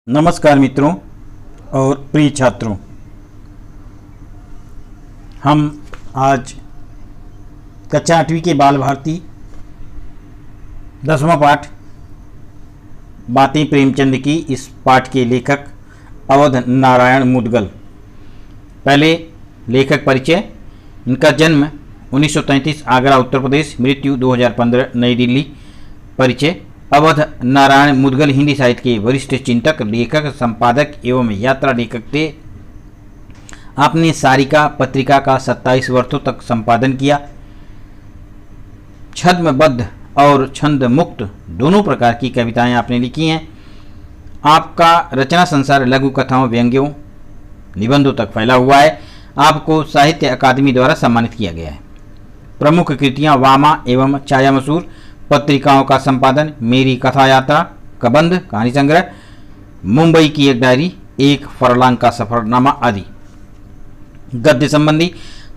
नमस्कार मित्रों और प्रिय छात्रों, हम आज कक्षा 8वीं के बाल भारती 10वां पाठ बातें प्रेमचंद की इस पाठ के लेखक अवध नारायण मुदगल। पहले लेखक परिचय। इनका जन्म 1933 आगरा उत्तर प्रदेश, मृत्यु 2015 नई दिल्ली। परिचय। अवध नारायण मुदगल हिंदी साहित्य के वरिष्ठ चिंतक, लेखक, संपादक एवं यात्रा लेखक थे। आपने सारिका पत्रिका का 27 वर्षों तक संपादन किया। छद्मबद्ध और छंद मुक्त दोनों प्रकार की कविताएं आपने लिखी हैं। आपका रचना संसार लघु कथाओं, व्यंग्यों, निबंधों तक फैला हुआ है। आपको साहित्य अकादमी द्वारा सम्मानित किया गया है। प्रमुख कृतियां वामा एवं छाया मसूर, पत्रिकाओं का संपादन, मेरी कथा यात्रा, कबंध, कहानी संग्रह, मुंबई की एक डायरी, एक फरलांग का सफरनामा आदि। गद्य संबंधी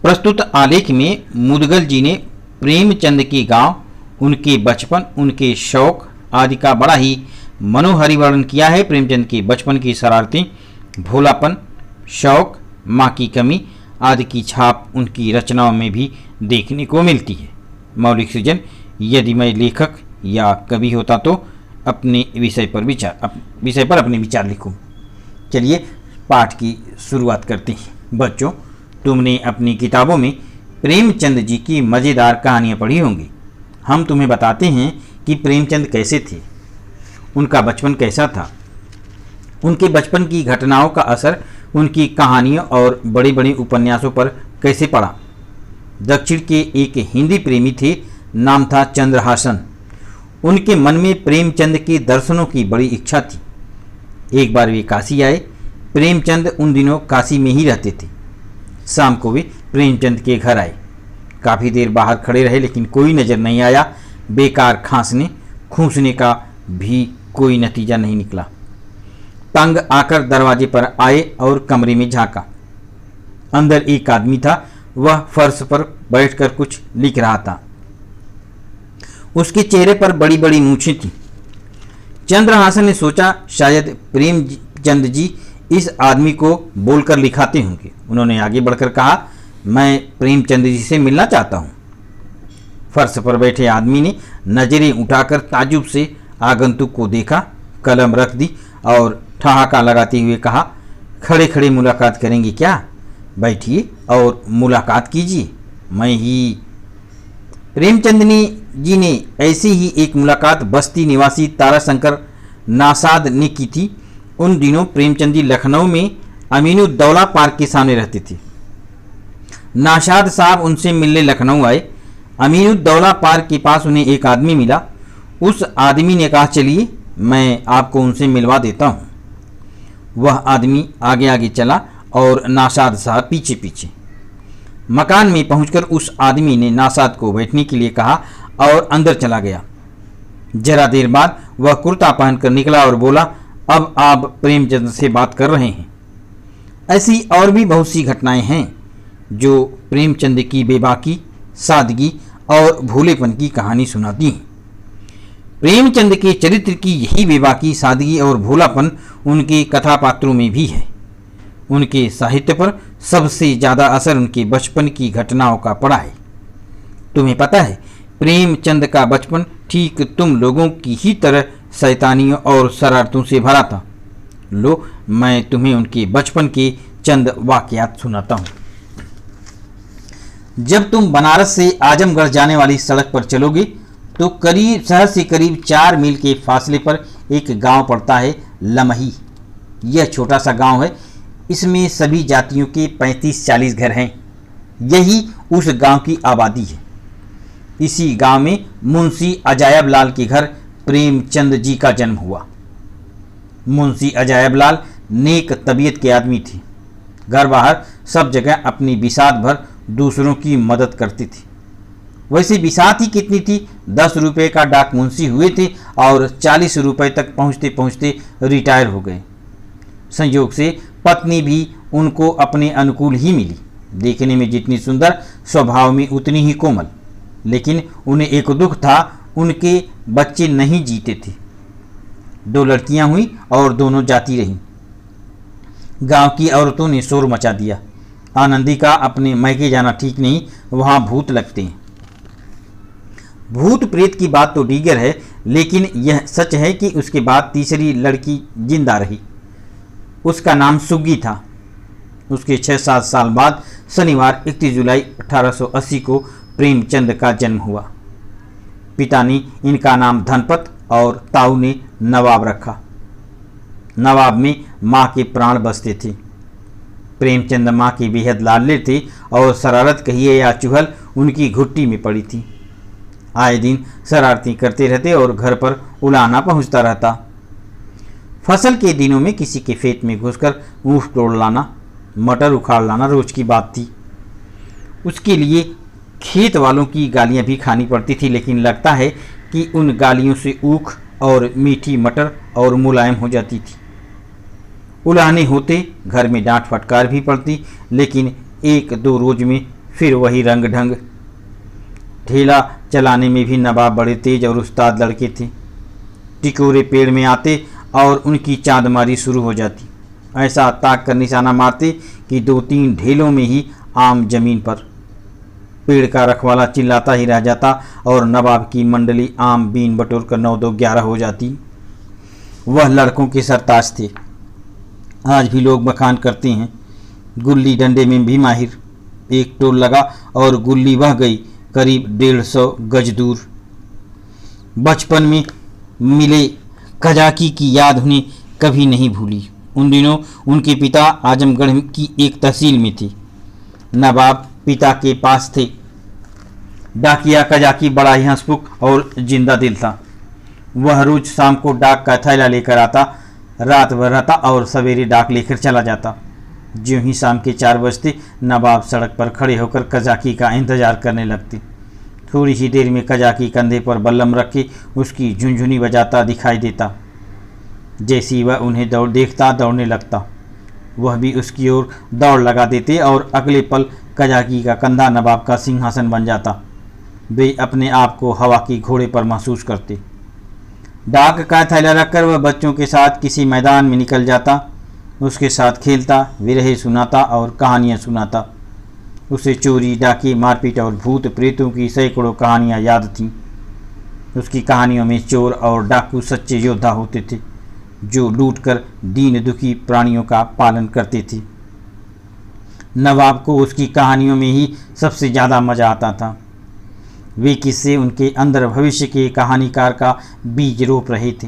प्रस्तुत आलेख में मुदगल जी ने प्रेमचंद के गांव, उनके बचपन, उनके शौक आदि का बड़ा ही मनोहरी वर्णन किया है। प्रेमचंद के बचपन की शरारतें, भोलापन, शौक, माँ की कमी आदि की छाप उनकी रचनाओं में भी देखने को मिलती है। मौलिक सृजन। यदि मैं लेखक या कवि होता तो अपने विषय पर अपने विचार लिखूं। चलिए पाठ की शुरुआत करते हैं। बच्चों, तुमने अपनी किताबों में प्रेमचंद जी की मज़ेदार कहानियाँ पढ़ी होंगी। हम तुम्हें बताते हैं कि प्रेमचंद कैसे थे, उनका बचपन कैसा था, उनके बचपन की घटनाओं का असर उनकी कहानियों और बड़े बड़े उपन्यासों पर कैसे पड़ा। दक्षिण के एक हिंदी प्रेमी थे, नाम था चंद्रहासन। उनके मन में प्रेमचंद के दर्शनों की बड़ी इच्छा थी। एक बार वे काशी आए। प्रेमचंद उन दिनों काशी में ही रहते थे। शाम को वे प्रेमचंद के घर आए। काफ़ी देर बाहर खड़े रहे लेकिन कोई नज़र नहीं आया। बेकार खांसने खूंसने का भी कोई नतीजा नहीं निकला। तंग आकर दरवाजे पर आए और कमरे में झांका। अंदर एक आदमी था। वह फर्श पर बैठकर कुछ लिख रहा था। उसके चेहरे पर बड़ी बड़ी मूछें थीं। चंद्रहासन ने सोचा शायद प्रेमचंद जी इस आदमी को बोलकर लिखाते होंगे। उन्होंने आगे बढ़कर कहा, मैं प्रेमचंद जी से मिलना चाहता हूँ। फर्श पर बैठे आदमी ने नजरें उठाकर ताज्जुब से आगंतुक को देखा, कलम रख दी और ठहाका लगाते हुए कहा, खड़े खड़े मुलाकात करेंगे क्या? बैठिए और मुलाकात कीजिए, मैं ही। प्रेमचंद जी ने ऐसी ही एक मुलाकात बस्ती निवासी ताराशंकर नासाद ने की थी। उन दिनों प्रेमचंद जी लखनऊ में अमीनुद्दौला पार्क के सामने रहते थे। नाशाद साहब उनसे मिलने लखनऊ आए। अमीनुद्दौला पार्क के पास उन्हें एक आदमी मिला। उस आदमी ने कहा, चलिए मैं आपको उनसे मिलवा देता हूँ। वह आदमी आगे आगे चला और नाशाद साहब पीछे पीछे। मकान में पहुंचकर उस आदमी ने नाशाद को बैठने के लिए कहा और अंदर चला गया। जरा देर बाद वह कुर्ता पहनकर निकला और बोला, अब आप प्रेमचंद से बात कर रहे हैं। ऐसी और भी बहुत सी घटनाएं हैं जो प्रेमचंद की बेबाकी, सादगी और भोलेपन की कहानी सुनाती हैं। प्रेमचंद के चरित्र की यही बेबाकी, सादगी और भोलापन उनके कथा पात्रों में भी है। उनके साहित्य पर सबसे ज़्यादा असर उनके बचपन की घटनाओं का पड़ा है। तुम्हें पता है, प्रेमचंद का बचपन ठीक तुम लोगों की ही तरह शैतानियों और शरारतों से भरा था। लो, मैं तुम्हें उनके बचपन के चंद वाकयात सुनाता हूँ। जब तुम बनारस से आजमगढ़ जाने वाली सड़क पर चलोगे तो करीब शहर से करीब 4 मील के फासले पर एक गांव पड़ता है, लमही। यह छोटा सा गांव है। इसमें सभी जातियों के 35-40 घर हैं। यही उस गांव की आबादी है। इसी गांव में मुंशी अजायब लाल के घर प्रेमचंद जी का जन्म हुआ। मुंशी अजायब लाल नेक तबीयत के आदमी थे। घर बाहर सब जगह अपनी बिसात भर दूसरों की मदद करते थे। वैसे बिसात ही कितनी थी, 10 रुपये का डाक मुंशी हुए थे और 40 रुपये तक पहुँचते पहुँचते रिटायर हो गए। संयोग से पत्नी भी उनको अपने अनुकूल ही मिली। देखने में जितनी सुंदर, स्वभाव में उतनी ही कोमल। लेकिन उन्हें एक दुख था, उनके बच्चे नहीं जीते थे। 2 लड़कियां हुई और दोनों जाती रहीं। गांव की औरतों ने शोर मचा दिया। आनंदी का अपने मैके जाना ठीक नहीं, वहां भूत लगते हैं। भूत प्रेत की बात तो दीगर है, लेकिन यह सच है कि उसके बाद तीसरी लड़की जिंदा रही। उसका नाम सुग्गी था। उसके 6-7 साल बाद शनिवार 31 जुलाई 1880 को प्रेमचंद का जन्म हुआ। पिता ने इनका नाम धनपत और ताऊ ने नवाब रखा। नवाब में माँ के प्राण बसते थे। प्रेमचंद माँ के बेहद लाडले थे और शरारत कहिए या चुहल उनकी घुट्टी में पड़ी थी। आए दिन शरारतें करते रहते और घर पर उलाना पहुँचता रहता। फसल के दिनों में किसी के खेत में घुसकर ऊँट तोड़ लाना, मटर उखाड़ लाना रोज की बात थी। उसके लिए खेत वालों की गालियां भी खानी पड़ती थी, लेकिन लगता है कि उन गालियों से ऊख और मीठी मटर और मुलायम हो जाती थी। उलाहने होते, घर में डांट फटकार भी पड़ती, लेकिन 1-2 रोज में फिर वही रंग ढंग। ठेला चलाने में भी नवाब बड़े तेज और उस्ताद लड़के थे। टिकोरे पेड़ में आते और उनकी चांदमारी शुरू हो जाती। ऐसा ताक कर निशाना मारते कि 2-3 ढेलों में ही आम जमीन पर। पेड़ का रखवाला चिल्लाता ही रह जाता और नवाब की मंडली आम बीन बटोर कर 9-2-11 हो जाती। वह लड़कों के सरताज थे। आज भी लोग बखान करते हैं। गुल्ली डंडे में भी माहिर। एक टोल लगा और गुल्ली बह गई करीब 150 गज दूर। बचपन में मिले कजाकी की याद उन्हें कभी नहीं भूली। उन दिनों उनके पिता आजमगढ़ की एक तहसील में थे। नवाब पिता के पास थे। डाकिया कजाकी बड़ा ही हंसमुख और जिंदा दिल था। वह रोज शाम को डाक का थैला लेकर आता, रात भर रहता और सवेरे डाक लेकर चला जाता। ज्यों ही शाम के 4 बजते नवाब सड़क पर खड़े होकर कजाकी का इंतजार करने लगते। थोड़ी ही देर में कजाकी कंधे पर बल्लम रखे उसकी झुनझुनी बजाता दिखाई देता। जैसी वह उन्हें देखता दौड़ने लगता। वह भी उसकी ओर दौड़ लगा देते और अगले पल कजाकी का कंधा नवाब का सिंहासन बन जाता। वे अपने आप को हवा के घोड़े पर महसूस करते। डाक का थैला रखकर वह बच्चों के साथ किसी मैदान में निकल जाता। उसके साथ खेलता, विरहे सुनाता और कहानियाँ सुनाता। उसे चोरी, डाके, मारपीट और भूत प्रेतों की सैकड़ों कहानियाँ याद थीं। उसकी कहानियों में चोर और डाकू सच्चे योद्धा होते थे जो लूटकर दीन दुखी प्राणियों का पालन करते थे। नवाब को उसकी कहानियों में ही सबसे ज़्यादा मज़ा आता था। वे किस्से उनके अंदर भविष्य के कहानीकार का बीज रोप रहे थे।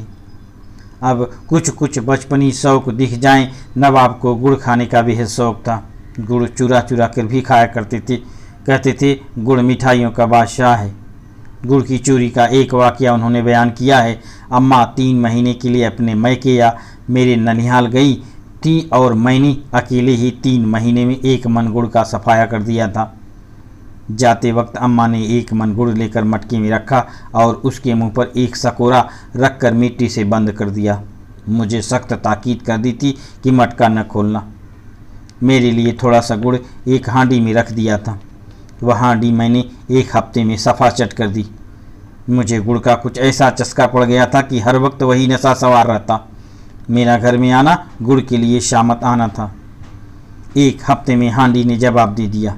अब कुछ कुछ बचपनी शौक दिख जाएं। नवाब को गुड़ खाने का बेहद शौक था। गुड़ चुरा चुरा कर भी खाया करते थे। कहते थे गुड़ मिठाइयों का बादशाह है। गुड़ की चोरी का एक वाकया उन्होंने बयान किया है। अम्मा 3 महीने के लिए अपने मैके या मेरे ननिहाल गई थी और मैंने अकेले ही 3 महीने में 1 मन गुड़ का सफाया कर दिया था। जाते वक्त अम्मा ने 1 मन गुड़ लेकर मटके में रखा और उसके मुंह पर 1 सकोरा रखकर मिट्टी से बंद कर दिया। मुझे सख्त ताकीद कर दी थी कि मटका न खोलना। मेरे लिए थोड़ा सा गुड़ एक हांडी में रख दिया था। वह हांडी मैंने 1 हफ्ते में सफ़ा चट कर दी। मुझे गुड़ का कुछ ऐसा चस्का पड़ गया था कि हर वक्त वही नशा सवार रहता। मेरा घर में आना गुड़ के लिए शामत आना था। 1 हफ्ते में हांडी ने जवाब दे दिया।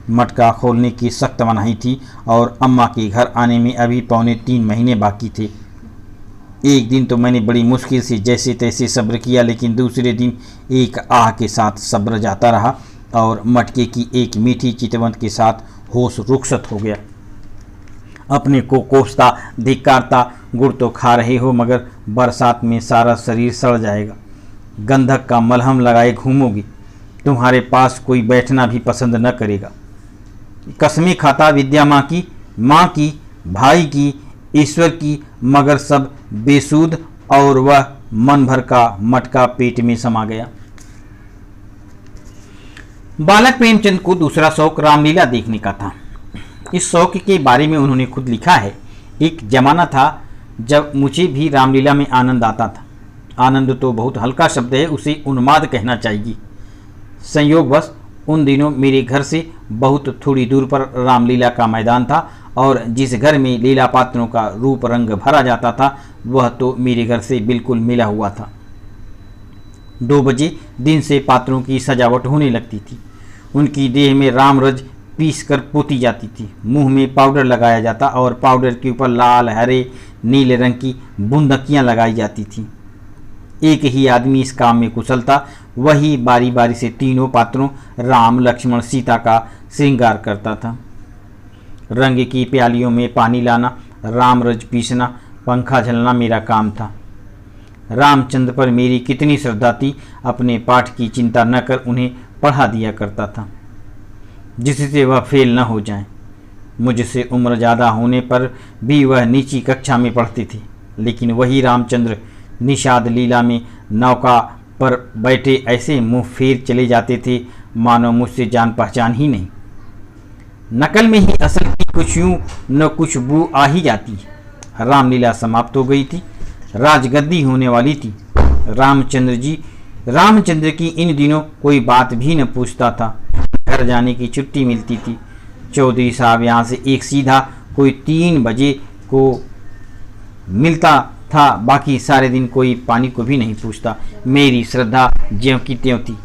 मटका खोलने की सख्त मनाही थी और अम्मा के घर आने में अभी पौने 3 महीने बाकी थे। एक दिन तो मैंने बड़ी मुश्किल से जैसे तैसे सब्र किया, लेकिन दूसरे दिन एक आह के साथ सब्र जाता रहा और मटके की एक मीठी चितवंत के साथ होश रुखसत हो गया। अपने को कोसता धिक्कारता, गुड़ तो खा रहे हो मगर बरसात में सारा शरीर सड़ जाएगा। गंधक का मलहम लगाए घूमोगी, तुम्हारे पास कोई बैठना भी पसंद न करेगा। कसमें खाता विद्या माँ की, भाई की, ईश्वर की, मगर सब बेसूद और वह मन भर का मटका पेट में समा गया। बालक प्रेमचंद को दूसरा शौक रामलीला देखने का था। इस शौक के बारे में उन्होंने खुद लिखा है। एक जमाना था जब मुझे भी रामलीला में आनंद आता था। आनंद तो बहुत हल्का शब्द है, उसे उन्माद कहना चाहिए। संयोगवश उन दिनों मेरे घर से बहुत थोड़ी दूर पर रामलीला का मैदान था और जिस घर में लीला पात्रों का रूप रंग भरा जाता था वह तो मेरे घर से बिल्कुल मिला हुआ था। 2 बजे दिन से पात्रों की सजावट होने लगती थी। उनकी देह में रामरज पीस कर पोती जाती थी। मुंह में पाउडर लगाया जाता और पाउडर के ऊपर लाल, हरे, नीले रंग की बूंदकियां लगाई जाती थी। एक ही आदमी इस काम में कुशल था। वही बारी बारी से तीनों पात्रों राम, लक्ष्मण, सीता का श्रृंगार करता था। रंग की प्यालियों में पानी लाना, रामरज पीसना, पंखा झलना मेरा काम था। रामचंद्र पर मेरी कितनी श्रद्धा थी, अपने पाठ की चिंता न कर उन्हें पढ़ा दिया करता था, जिससे वह फेल न हो जाएं। मुझसे उम्र ज़्यादा होने पर भी वह नीची कक्षा में पढ़ते थे, लेकिन वही रामचंद्र निषाद लीला में नौका पर बैठे ऐसे मुंह फेर चले जाते थे मानो मुझसे जान पहचान ही नहीं। नकल में ही असल की कुछ यूं न कुछ बू आ ही जाती। रामलीला समाप्त हो गई थी, राजगद्दी होने वाली थी। रामचंद्र की इन दिनों कोई बात भी न पूछता था। घर जाने की छुट्टी मिलती थी। चौधरी साहब यहाँ से एक सीधा कोई 3 बजे को मिलता था, बाकी सारे दिन कोई पानी को भी नहीं पूछता। मेरी श्रद्धा ज्यों की त्यों थी।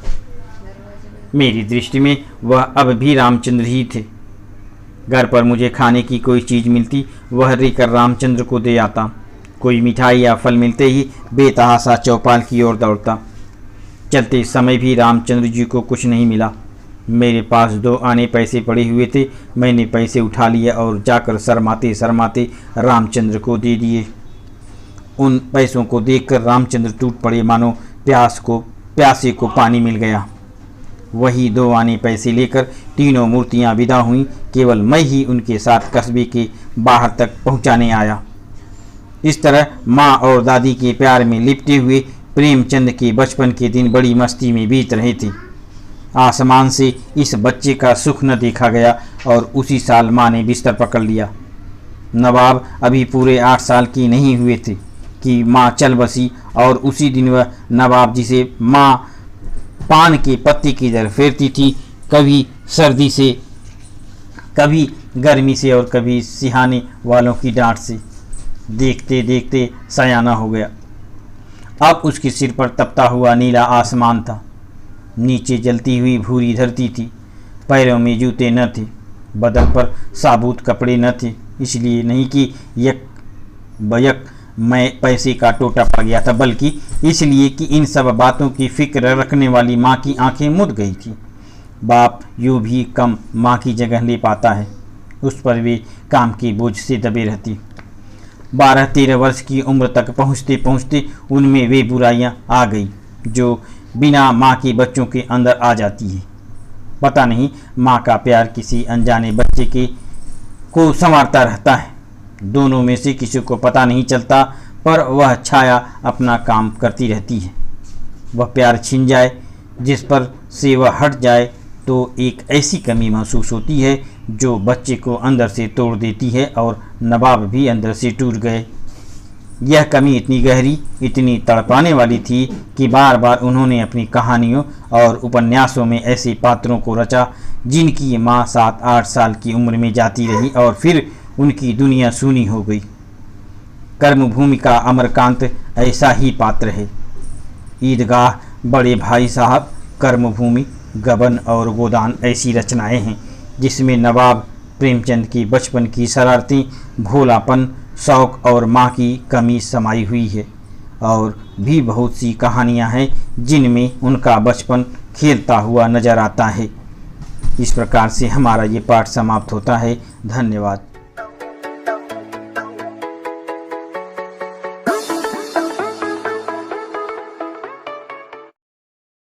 मेरी दृष्टि में वह अब भी रामचंद्र ही थे। घर पर मुझे खाने की कोई चीज़ मिलती, वह लेकर रामचंद्र को दे आता। कोई मिठाई या फल मिलते ही बेतहासा चौपाल की ओर दौड़ता। चलते समय भी रामचंद्र जी को कुछ नहीं मिला। मेरे पास 2 आने पैसे पड़े हुए थे। मैंने पैसे उठा लिए और जाकर शर्माते शर्माते रामचंद्र को दे दिए। उन पैसों को देखकर रामचंद्र टूट पड़े, मानो प्यासे को पानी मिल गया। वही 2 आने पैसे लेकर तीनों मूर्तियां विदा हुईं। केवल मैं ही उनके साथ कस्बे के बाहर तक पहुंचाने आया। इस तरह माँ और दादी के प्यार में लिपटे हुए प्रेमचंद के बचपन के दिन बड़ी मस्ती में बीत रहे थे। आसमान से इस बच्चे का सुख न देखा गया और उसी साल माँ ने बिस्तर पकड़ लिया। नवाब अभी पूरे 8 साल की नहीं हुए थे कि माँ चल बसी और उसी दिन वह नवाब जिसे माँ पान के पत्ते की तरह फेरती थी, कभी सर्दी से, कभी गर्मी से और कभी सिहाने वालों की डांट से, देखते देखते सयाना हो गया। अब उसके सिर पर तपता हुआ नीला आसमान था। नीचे जलती हुई भूरी धरती थी। पैरों में जूते न थे, बदन पर साबुत कपड़े न थे। इसलिए नहीं कि यक बयक मैं पैसे का टोटा पड़ गया था, बल्कि इसलिए कि इन सब बातों की फिक्र रखने वाली माँ की आंखें मुद गई थी। बाप यूँ भी कम माँ की जगह ले पाता है। उस पर वे काम के बोझ से दबे रहती। 12-13 वर्ष की उम्र तक पहुँचते पहुँचते उनमें वे बुराइयाँ आ गई जो बिना माँ के बच्चों के अंदर आ जाती है। पता नहीं माँ का प्यार किसी अनजाने बच्चे को संवारता रहता है। दोनों में से किसी को पता नहीं चलता, पर वह छाया अपना काम करती रहती है। वह प्यार छिन जाए, जिस पर से वह हट जाए, तो एक ऐसी कमी महसूस होती है जो बच्चे को अंदर से तोड़ देती है। और नवाब भी अंदर से टूट गए। यह कमी इतनी गहरी, इतनी तड़पाने वाली थी कि बार बार उन्होंने अपनी कहानियों और उपन्यासों में ऐसे पात्रों को रचा जिनकी माँ 7-8 साल की उम्र में जाती रही और फिर उनकी दुनिया सूनी हो गई। कर्मभूमि का अमरकांत ऐसा ही पात्र है। ईदगाह, बड़े भाई साहब, कर्मभूमि, गबन और गोदान ऐसी रचनाएं हैं जिसमें नवाब प्रेमचंद की बचपन की शरारतें, भोलापन, शौक और माँ की कमी समाई हुई है। और भी बहुत सी कहानियाँ हैं जिनमें उनका बचपन खेलता हुआ नजर आता है। इस प्रकार से हमारा ये पाठ समाप्त होता है। धन्यवाद।